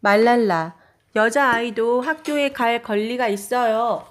말랄라. 여자아이도 학교에 갈 권리가 있어요.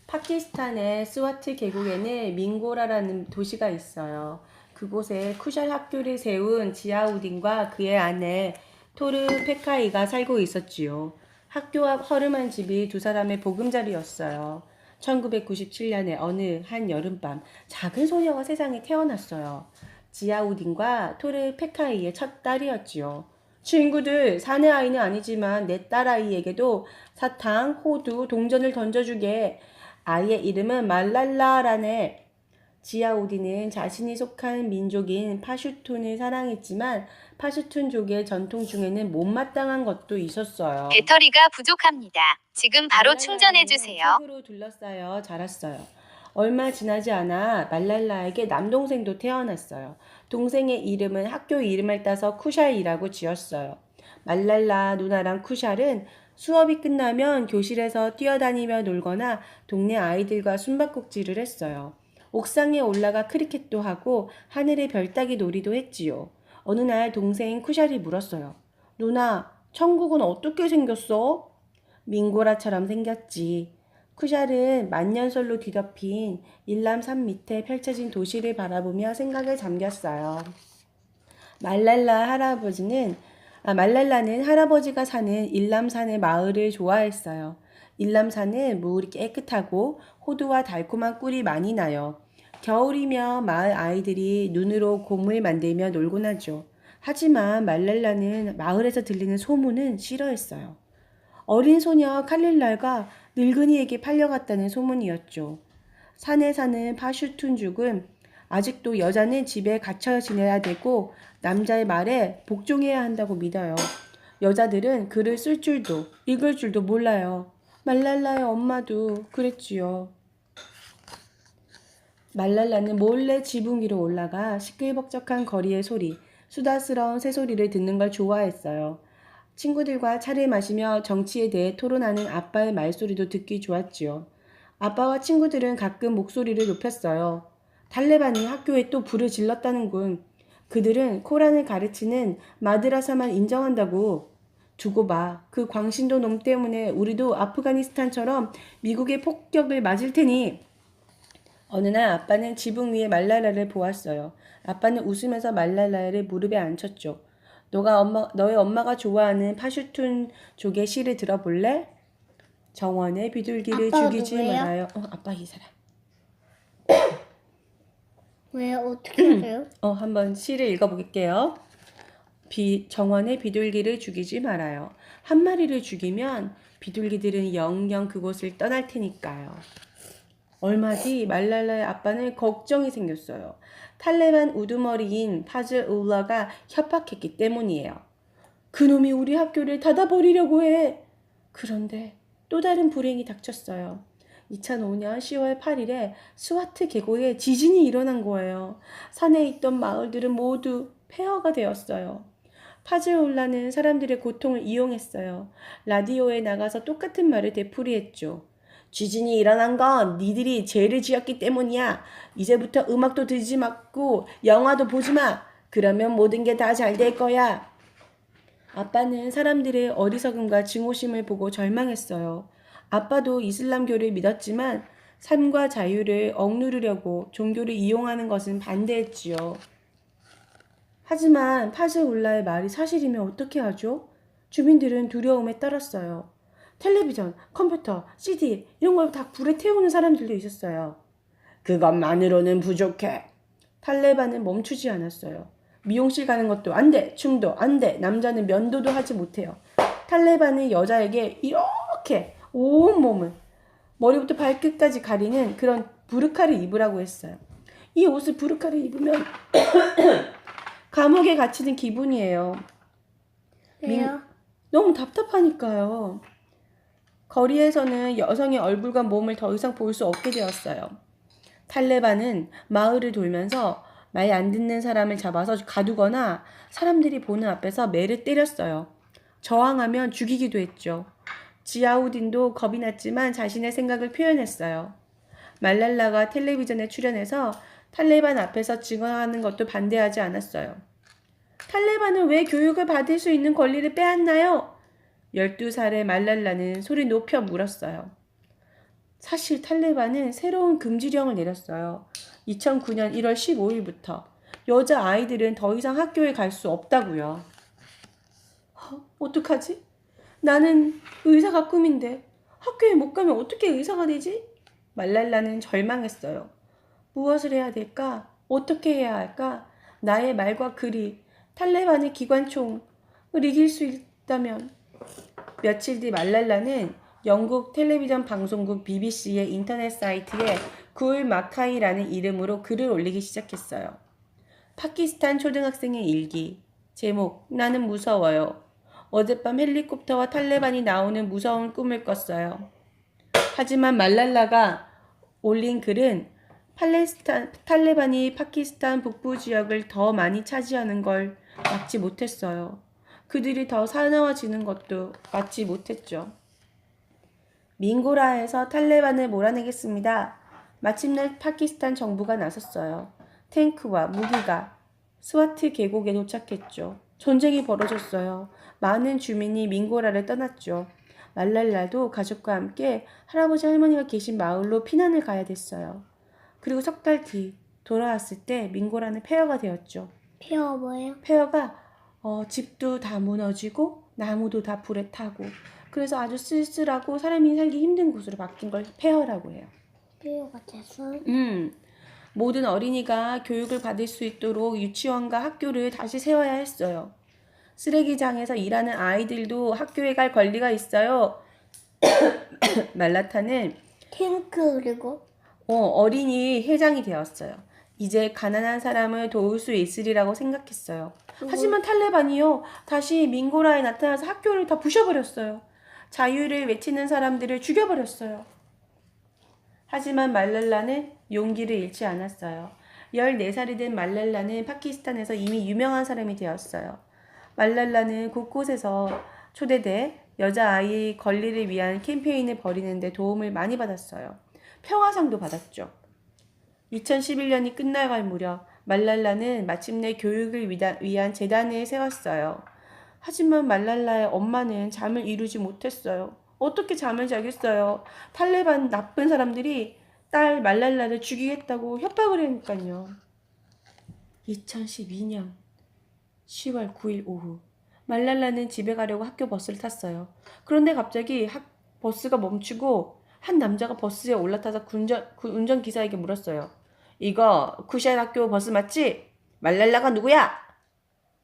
파키스탄의 스와트 계곡에는 민고라라는 도시가 있어요. 그곳에 쿠샬 학교를 세운 지아우딘과 그의 아내 토르 페카이가 살고 있었지요. 학교 앞 허름한 집이 두 사람의 보금자리였어요. 1997년에 어느 한 여름밤 작은 소녀가 세상에 태어났어요. 지아우딘과 토르 페카이의 첫 딸이었지요. 친구들, 사내 아이는 아니지만 내 딸아이에게도 사탕, 호두, 동전을 던져주게. 아이의 이름은 말랄라라네. 지아우디는 자신이 속한 민족인 파슈툰을 사랑했지만 파슈툰족의 전통 중에는 못마땅한 것도 있었어요. 배터리가 부족합니다. 지금 바로 충전해 말랄라는 주세요. 책으로 둘러싸여 자랐어요. 얼마 지나지 않아 말랄라에게 남동생도 태어났어요. 동생의 이름은 학교 이름을 따서 쿠샬이라고 지었어요. 말랄라 누나랑 쿠샬은 수업이 끝나면 교실에서 뛰어다니며 놀거나 동네 아이들과 숨바꼭질을 했어요. 옥상에 올라가 크리켓도 하고 하늘의 별따기 놀이도 했지요. 어느 날 동생 쿠샬이 물었어요. 누나, 천국은 어떻게 생겼어? 민고라처럼 생겼지. 쿠샬은 만년설로 뒤덮인 일남산 밑에 펼쳐진 도시를 바라보며 생각에 잠겼어요. 말랄라는 할아버지가 사는 일남산의 마을을 좋아했어요. 일남산은 물이 깨끗하고 호두와 달콤한 꿀이 많이 나요. 겨울이면 마을 아이들이 눈으로 곰을 만들며 놀곤 하죠. 하지만 말랄라는 마을에서 들리는 소문은 싫어했어요. 어린 소녀 칼릴랄과 늙은이에게 팔려갔다는 소문이었죠. 산에 사는 파슈툰족은 아직도 여자는 집에 갇혀 지내야 되고 남자의 말에 복종해야 한다고 믿어요. 여자들은 글을 쓸 줄도 읽을 줄도 몰라요. 말랄라의 엄마도 그랬지요. 말랄라는 몰래 지붕 위로 올라가 시끌벅적한 거리의 소리, 수다스러운 새소리를 듣는 걸 좋아했어요. 친구들과 차를 마시며 정치에 대해 토론하는 아빠의 말소리도 듣기 좋았지요. 아빠와 친구들은 가끔 목소리를 높였어요. 탈레반이 학교에 또 불을 질렀다는군. 그들은 코란을 가르치는 마드라사만 인정한다고. 두고 봐. 그 광신도 놈 때문에 우리도 아프가니스탄처럼 미국의 폭격을 맞을 테니. 어느 날 아빠는 지붕 위에 말랄라를 보았어요. 아빠는 웃으면서 말랄라를 무릎에 앉혔죠. 너의 엄마가 좋아하는 파슈툰족의 시를 들어볼래? 정원의 비둘기를 아빠가 죽이지 누구예요? 말아요. 아빠 이 사람. 왜 어떻게 알아요? 한번 시를 읽어볼게요. 정원의 비둘기를 죽이지 말아요. 한 마리를 죽이면 비둘기들은 영영 그곳을 떠날 테니까요. 얼마 뒤 말랄라의 아빠는 걱정이 생겼어요. 탈레반 우두머리인 파즐 울라가 협박했기 때문이에요. 그놈이 우리 학교를 닫아버리려고 해. 그런데 또 다른 불행이 닥쳤어요. 2005년 10월 8일에 스와트 계곡에 지진이 일어난 거예요. 산에 있던 마을들은 모두 폐허가 되었어요. 파즐올라는 사람들의 고통을 이용했어요. 라디오에 나가서 똑같은 말을 되풀이했죠. 지진이 일어난 건 니들이 죄를 지었기 때문이야. 이제부터 음악도 듣지 말고 영화도 보지 마. 그러면 모든 게 다 잘 될 거야. 아빠는 사람들의 어리석음과 증오심을 보고 절망했어요. 아빠도 이슬람교를 믿었지만 삶과 자유를 억누르려고 종교를 이용하는 것은 반대했지요. 하지만 파즈울라의 말이 사실이면 어떻게 하죠? 주민들은 두려움에 떨었어요. 텔레비전, 컴퓨터, CD 이런 걸 다 불에 태우는 사람들도 있었어요. 그것만으로는 부족해. 탈레반은 멈추지 않았어요. 미용실 가는 것도 안 돼. 춤도 안 돼. 남자는 면도도 하지 못해요. 탈레반은 여자에게 이렇게 온몸을 머리부터 발끝까지 가리는 그런 부르카를 입으라고 했어요. 이 옷을 부르카를 입으면 감옥에 갇히는 기분이에요. 왜요? 너무 답답하니까요. 거리에서는 여성의 얼굴과 몸을 더 이상 볼 수 없게 되었어요. 탈레반은 마을을 돌면서 말 안 듣는 사람을 잡아서 가두거나 사람들이 보는 앞에서 매를 때렸어요. 저항하면 죽이기도 했죠. 지아우딘도 겁이 났지만 자신의 생각을 표현했어요. 말랄라가 텔레비전에 출연해서 탈레반 앞에서 증언하는 것도 반대하지 않았어요. 탈레반은 왜 교육을 받을 수 있는 권리를 빼앗나요? 12살의 말랄라는 소리 높여 물었어요. 사실 탈레반은 새로운 금지령을 내렸어요. 2009년 1월 15일부터 여자 아이들은 더 이상 학교에 갈 수 없다고요. 어떡하지? 나는 의사가 꿈인데 학교에 못 가면 어떻게 의사가 되지? 말랄라는 절망했어요. 무엇을 해야 될까? 어떻게 해야 할까? 나의 말과 글이 탈레반의 기관총을 이길 수 있다면. 며칠 뒤 말랄라는 영국 텔레비전 방송국 BBC의 인터넷 사이트에 굴 마카이라는 이름으로 글을 올리기 시작했어요. 파키스탄 초등학생의 일기. 제목, 나는 무서워요. 어젯밤 헬리콥터와 탈레반이 나오는 무서운 꿈을 꿨어요. 하지만 말랄라가 올린 글은 탈레반이 파키스탄 북부 지역을 더 많이 차지하는 걸 막지 못했어요. 그들이 더 사나워지는 것도 막지 못했죠. 민고라에서 탈레반을 몰아내겠습니다. 마침내 파키스탄 정부가 나섰어요. 탱크와 무기가 스와트 계곡에 도착했죠. 전쟁이 벌어졌어요. 많은 주민이 민고라를 떠났죠. 말랄라도 가족과 함께 할아버지 할머니가 계신 마을로 피난을 가야 됐어요. 그리고 석 달 뒤 돌아왔을 때 민고라는 폐허가 되었죠. 폐허 뭐예요? 폐허가 집도 다 무너지고 나무도 다 불에 타고 그래서 아주 쓸쓸하고 사람이 살기 힘든 곳으로 바뀐 걸 폐허라고 해요. 폐허가 됐어요? 모든 어린이가 교육을 받을 수 있도록 유치원과 학교를 다시 세워야 했어요. 쓰레기장에서 일하는 아이들도 학교에 갈 권리가 있어요. 말라타는 탱크 그리고 어린이 회장이 되었어요. 이제 가난한 사람을 도울 수 있으리라고 생각했어요. 하지만 탈레반이요, 다시 민고라에 나타나서 학교를 다 부셔버렸어요. 자유를 외치는 사람들을 죽여버렸어요. 하지만 말랄라는 용기를 잃지 않았어요. 14살이 된 말랄라는 파키스탄에서 이미 유명한 사람이 되었어요. 말랄라는 곳곳에서 초대돼 여자아이의 권리를 위한 캠페인을 벌이는데 도움을 많이 받았어요. 평화상도 받았죠. 2011년이 끝나갈 무렵 말랄라는 마침내 교육을 위한 재단을 세웠어요. 하지만 말랄라의 엄마는 잠을 이루지 못했어요. 어떻게 잠을 자겠어요? 탈레반 나쁜 사람들이 딸 말랄라를 죽이겠다고 협박을 하니까요. 2012년 10월 9일 오후 말랄라는 집에 가려고 학교 버스를 탔어요. 그런데 갑자기 버스가 멈추고 한 남자가 버스에 올라타서 운전기사에게 물었어요. 이거 쿠샤인 학교 버스 맞지? 말랄라가 누구야?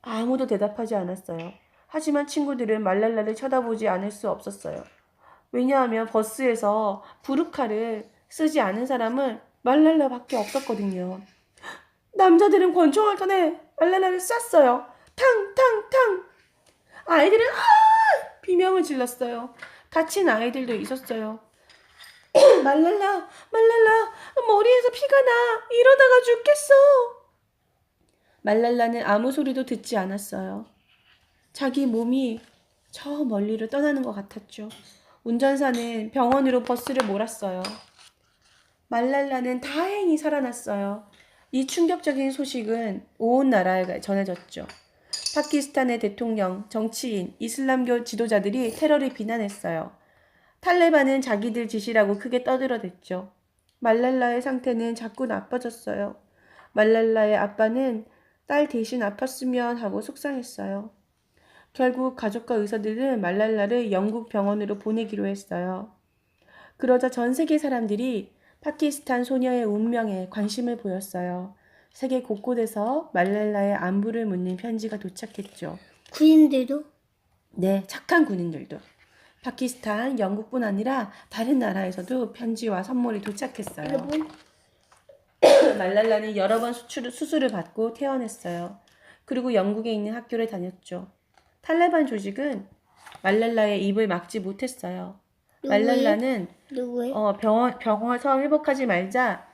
아무도 대답하지 않았어요. 하지만 친구들은 말랄라를 쳐다보지 않을 수 없었어요. 왜냐하면 버스에서 부르카를 쓰지 않은 사람은 말랄라밖에 없었거든요. 남자들은 권총알탄에 말랄라를 쐈어요. 탕탕탕! 아이들은 비명을 질렀어요. 다친 아이들도 있었어요. 말랄라 머리에서 피가 나. 이러다가 죽겠어. 말랄라는 아무 소리도 듣지 않았어요. 자기 몸이 저 멀리로 떠나는 것 같았죠. 운전사는 병원으로 버스를 몰았어요. 말랄라는 다행히 살아났어요. 이 충격적인 소식은 온 나라에 전해졌죠. 파키스탄의 대통령, 정치인, 이슬람교 지도자들이 테러를 비난했어요. 탈레반은 자기들 짓이라고 크게 떠들어댔죠. 말랄라의 상태는 자꾸 나빠졌어요. 말랄라의 아빠는 딸 대신 아팠으면 하고 속상했어요. 결국 가족과 의사들은 말랄라를 영국 병원으로 보내기로 했어요. 그러자 전 세계 사람들이 파키스탄 소녀의 운명에 관심을 보였어요. 세계 곳곳에서 말랄라의 안부를 묻는 편지가 도착했죠. 군인들도? 네, 착한 군인들도. 파키스탄, 영국뿐 아니라 다른 나라에서도 편지와 선물이 도착했어요. 여러분 말랄라는 여러 번 수술을 받고 퇴원했어요. 그리고 영국에 있는 학교를 다녔죠. 탈레반 조직은 말랄라의 입을 막지 못했어요. 말랄라는 누구예요? 병원에서 회복하지 말자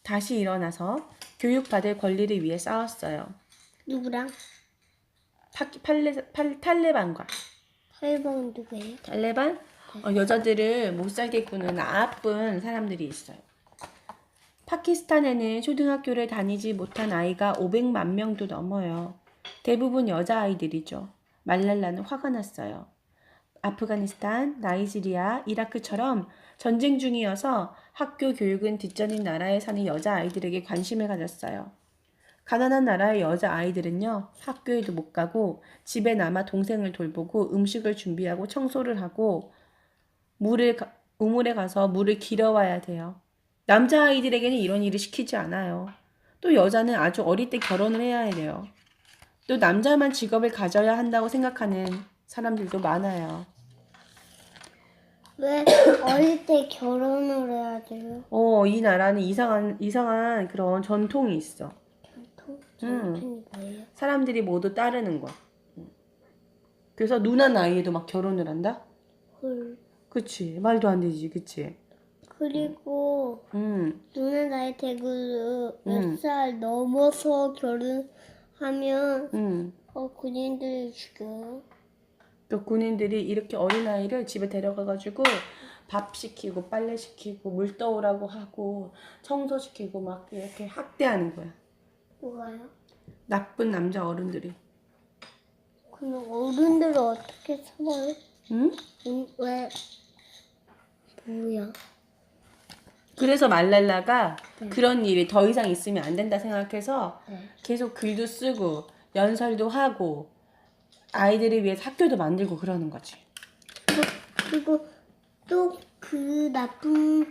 다시 일어나서 교육받을 권리를 위해 싸웠어요. 누구랑? 탈레반과. 탈레반은 누구예요? 탈레반? 여자들을 못 살게 구는 나쁜 사람들이 있어요. 파키스탄에는 초등학교를 다니지 못한 아이가 500만 명도 넘어요. 대부분 여자아이들이죠. 말랄라는 화가 났어요. 아프가니스탄, 나이지리아, 이라크처럼 전쟁 중이어서 학교 교육은 뒷전인 나라에 사는 여자아이들에게 관심을 가졌어요. 가난한 나라의 여자아이들은요, 학교에도 못 가고 집에 남아 동생을 돌보고 음식을 준비하고 청소를 하고 우물에 가서 물을 길어와야 돼요. 남자아이들에게는 이런 일을 시키지 않아요. 또 여자는 아주 어릴 때 결혼을 해야 돼요. 또 남자만 직업을 가져야 한다고 생각하는 사람들도 많아요. 왜 어릴 때 결혼을 해야 돼요? 이 나라는 이상한 그런 전통이 있어. 전통이 뭐예요? 사람들이 모두 따르는 거. 그래서 누나 나이에도 막 결혼을 한다? 헐. 그치. 말도 안 되지. 그치. 그리고 누나 나이 되고 몇 살 넘어서 결혼하면 군인들이 죽여요. 또 군인들이 이렇게 어린아이를 집에 데려가가지고 밥 시키고 빨래 시키고 물 떠오라고 하고 청소시키고 막 이렇게 학대하는 거야. 뭐가요? 나쁜 남자 어른들이. 그럼 어른들은 어떻게 살아요? 응? 왜? 뭐야? 그래서 말랄라가 그런 일이 더 이상 있으면 안 된다 생각해서 계속 글도 쓰고 연설도 하고 아이들을 위해서 학교도 만들고 그러는 거지. 그리고 또 그 나쁜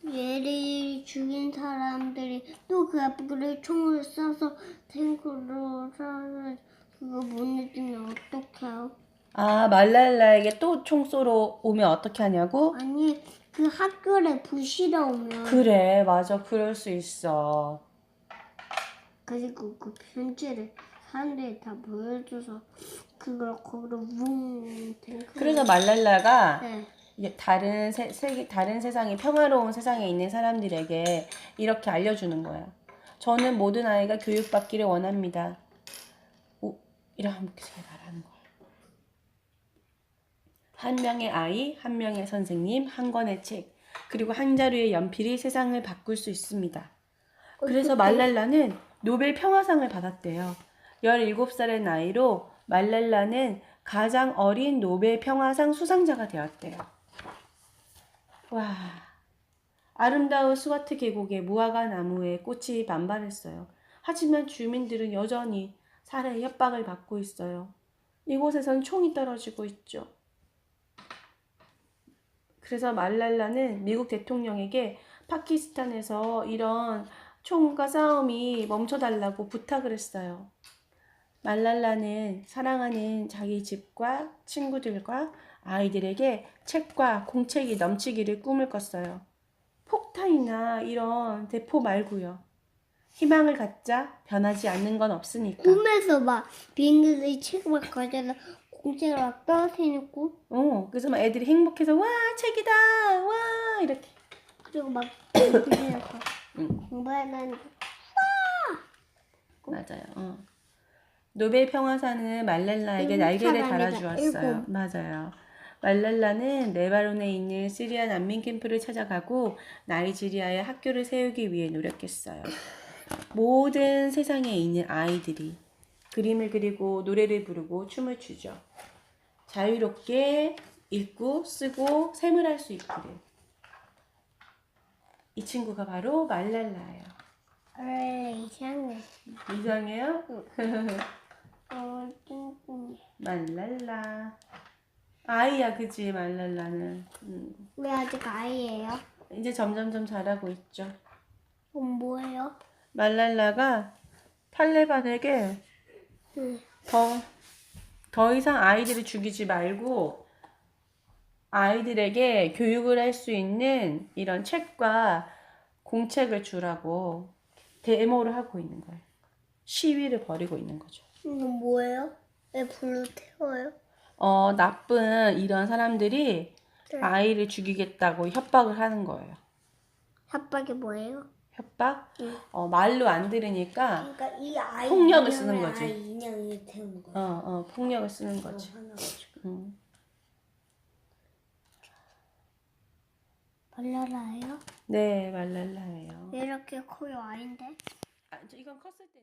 얘를 죽인 사람들이 또 그 앞으로 총을 쏴서 탱크로 쏴서 그거 보내주면 어떡해요? 아, 말랄라에게 또 총 쏘러 오면 어떻게 하냐고? 아니 그 학교에 부시러 오면 그래, 맞아. 그럴 수 있어. 그리고 그 편지를 사람들이 다 보여줘서 그걸 거기로 뭉 탱크 그래서 말랄라가 네. 다른 다른 세상이 평화로운 세상에 있는 사람들에게 이렇게 알려주는 거야. 저는 모든 아이가 교육받기를 원합니다. 이렇게 말하는 거야. 한 명의 아이, 한 명의 선생님, 한 권의 책, 그리고 한 자루의 연필이 세상을 바꿀 수 있습니다. 그래서 말랄라는 노벨 평화상을 받았대요. 17살의 나이로 말랄라는 가장 어린 노벨 평화상 수상자가 되었대요. 와, 아름다운 스와트 계곡의 무화과 나무에 꽃이 반발했어요. 하지만 주민들은 여전히 살해의 협박을 받고 있어요. 이곳에선 총이 떨어지고 있죠. 그래서 말랄라는 미국 대통령에게 파키스탄에서 이런 총과 싸움이 멈춰달라고 부탁을 했어요. 말랄라는 사랑하는 자기 집과 친구들과 아이들에게 책과 공책이 넘치기를 꿈을 꿨어요. 폭탄이나 이런 대포 말고요. 희망을 갖자. 변하지 않는 건 없으니까. 꿈에서 막 비행기들이 책을 막 가져다 공책을 막 떨어뜨리는 꿈? 그래서 막 애들이 행복해서 와 책이다 와 이렇게. 그리고 막 비행기에서 응. 공부하는 맞아요. 노벨 평화상은 말랄라에게 일곱 날개를 사람이다, 달아주었어요. 일곱. 맞아요. 말랄라는 레바논에 있는 시리아 난민 캠프를 찾아가고 나이지리아에 학교를 세우기 위해 노력했어요. 모든 세상에 있는 아이들이 그림을 그리고 노래를 부르고 춤을 추죠. 자유롭게 읽고 쓰고 셈을 할 수 있기를. 이 친구가 바로 말랄라예요. 이상해. 이상해요? 뚱뚱해. 말랄라. 아이야, 그지, 말랄라는. 왜 아직 아이예요? 이제 점점점 자라고 있죠. 그럼 뭐예요? 말랄라가 탈레반에게 응. 더 이상 아이들을 죽이지 말고 아이들에게 교육을 할 수 있는 이런 책과 공책을 주라고 데모를 하고 있는 거예요. 시위를 벌이고 있는 거죠. 이건 뭐예요? 왜 불로 태워요? 나쁜 이런 사람들이 네. 아이를 죽이겠다고 협박을 하는 거예요. 협박이 뭐예요? 협박? 응. 말로 안 들으니까 그러니까 이 아이 폭력을 쓰는 거지. 아이 인형을 태우는 거예요. 폭력을 쓰는 거지. 말라라예요? 네, 말랄라예요. 왜 이렇게 커요 아인데? 이건 컸을 때.